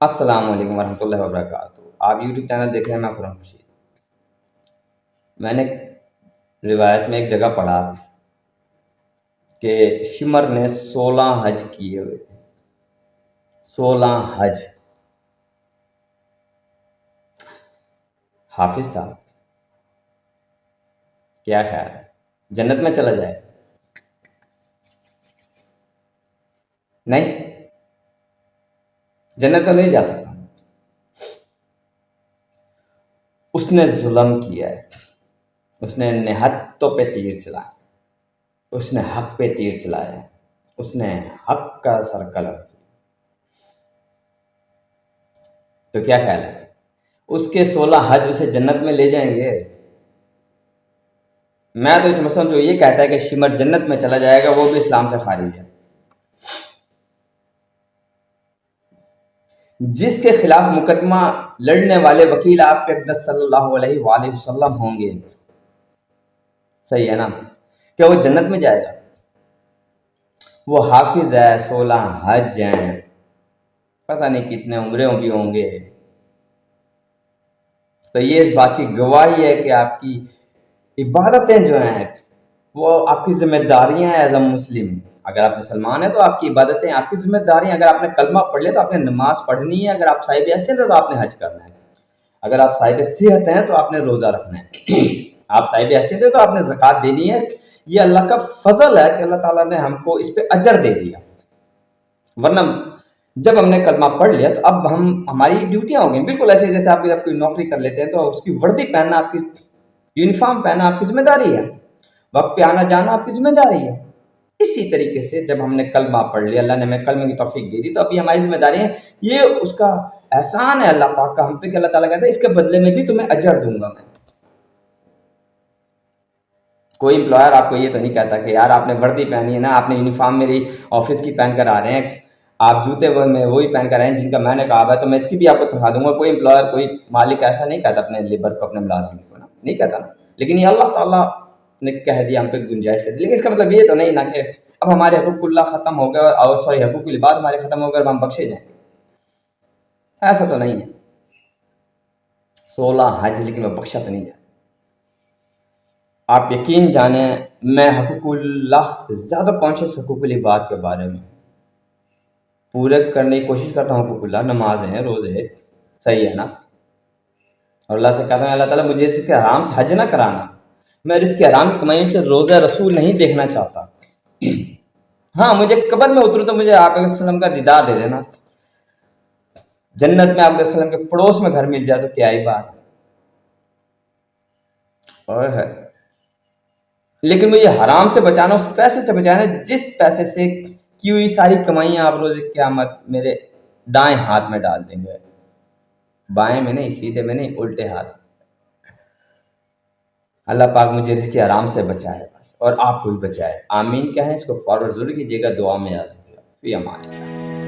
السلام علیکم ورحمۃ اللہ وبرکاتہ۔ آپ یوٹیوب چینل دیکھ رہے ہیں، میں خرم خورشید۔ میں نے روایت میں ایک جگہ پڑھا کہ شمر نے 16 حج کیے ہوئے تھے، 16 حج۔ حافظ تھا، کیا خیال ہے جنت میں چلا جائے؟ نہیں، جنت میں نہیں جا سکتا۔ اس نے ظلم کیا ہے، اس نے نہتوں پہ تیر چلایا، اس نے حق پہ تیر چلایا، اس نے حق کا سر قلم کیا۔ تو کیا خیال ہے اس کے 16 حج اسے جنت میں لے جائیں گے؟ میں تو اس مثلا جو یہ کہتا ہے کہ شمر جنت میں چلا جائے گا، وہ بھی اسلام سے خارج ہے۔ جس کے خلاف مقدمہ لڑنے والے وکیل آپ کے اقدس صلی اللہ علیہ وآلہ وسلم ہوں گے، صحیح ہے نا، کہ وہ جنت میں جائے گا؟ وہ حافظ ہے، 16 حج ہیں، پتہ نہیں کتنے عمریں بھی ہوں گے۔ تو یہ اس بات کی گواہی ہے کہ آپ کی عبادتیں جو ہیں وہ آپ کی ذمہ داریاں ہیں ایز اے مسلم۔ اگر آپ مسلمان ہیں تو آپ کی عبادتیں آپ کی ذمہ داریاں۔ اگر آپ نے کلمہ پڑھ لیا تو آپ نے نماز پڑھنی ہے، اگر آپ صاحب حیثیت ہیں تو آپ نے حج کرنا ہے، اگر آپ صاحب صحت ہیں تو آپ نے روزہ رکھنا ہے، آپ صاحب حیثیت ہیں تو آپ نے زکوٰۃ دینی ہے۔ یہ اللہ کا فضل ہے کہ اللہ تعالیٰ نے ہم کو اس پہ اجر دے دیا، ورنہ جب ہم نے کلمہ پڑھ لیا تو اب ہماری ڈیوٹیاں ہو گئیں بالکل ایسے جیسے آپ جب کوئی نوکری کر لیتے ہیں تو اس کی وردی پہننا، آپ کی یونیفارم پہننا آپ کی ذمہ داری ہے، وقت پہ آنا جانا آپ کی ذمہ داری ہے۔ اسی طریقے سے جب ہم نے کلمہ پڑھ لیا، اللہ نے ہمیں کلمے کی توفیق دے دی، تو ابھی ہماری ذمہ داری ہے۔ یہ اس کا احسان ہے اللہ پاک کا ہم پہ کہ اللہ تعالیٰ کہتا ہے اس کے بدلے میں بھی تمہیں اجر دوں گا میں۔ کوئی امپلائر آپ کو یہ تو نہیں کہتا کہ یار آپ نے وردی پہنی ہے نا، آپ نے یونیفارم میری آفس کی پہن کر آ رہے ہیں، آپ جوتے میں وہی پہن کر آئے ہیں جن کا میں نے کہا ہے، تو میں اس کی بھی آپ کو تنخواہ دوں گا۔ کوئی امپلائر، کوئی مالک ایسا نہیں کہتا اپنے لیبر کو، اپنے ملازم کو نا، نہیں کہتا نا۔ لیکن یہ اللہ تعالیٰ نے کہہ دیا، ہم پہ گنجائش کر دی، لیکن اس کا مطلب یہ تو نہیں نا کہ اب ہمارے حقوق اللہ ختم ہو گئے اور سوری حقوق العباد ہمارے ختم ہو گئے اور ہم بخشے جائیں گے، ایسا تو نہیں ہے۔ 16 حج لیکن وہ بخشا تو نہیں جائے۔ آپ یقین جانیں میں حقوق اللہ سے زیادہ کانشیس حقوق العباد کے بارے میں پورے کرنے کی کوشش کرتا ہوں۔ حقوق اللہ، نمازیں، روزے، صحیح ہے نا، اور اللہ سے کہتا ہوں اللہ تعالیٰ مجھے رزق حرام سے حج نہ کرانا، میں رزق حرام کی کمائی سے روزہ رسول نہیں دیکھنا چاہتا۔ ہاں مجھے قبر میں اتروں تو مجھے آپ علیہ السلام کا دیدار دے دینا، جنت میں آپ علیہ السلام کے پڑوس میں گھر مل جائے تو کیا ہی بات ہے۔ لیکن مجھے حرام سے بچانا، اس پیسے سے بچانا جس پیسے سے کی ہوئی ساری کمائیاں آپ روز قیامت میرے دائیں ہاتھ میں ڈال دیں گے، بائیں میں نہیں، سیدھے میں نہیں، الٹے ہاتھ میں۔ اللہ پاک مجھے رزق حرام سے بچائے بس، اور آپ کو بھی بچائے، آمین۔ کیا ہے اس کو فارورڈ ضرور کیجیے گا، دعا میں یاد رکھیے گا۔ فی امان اللہ۔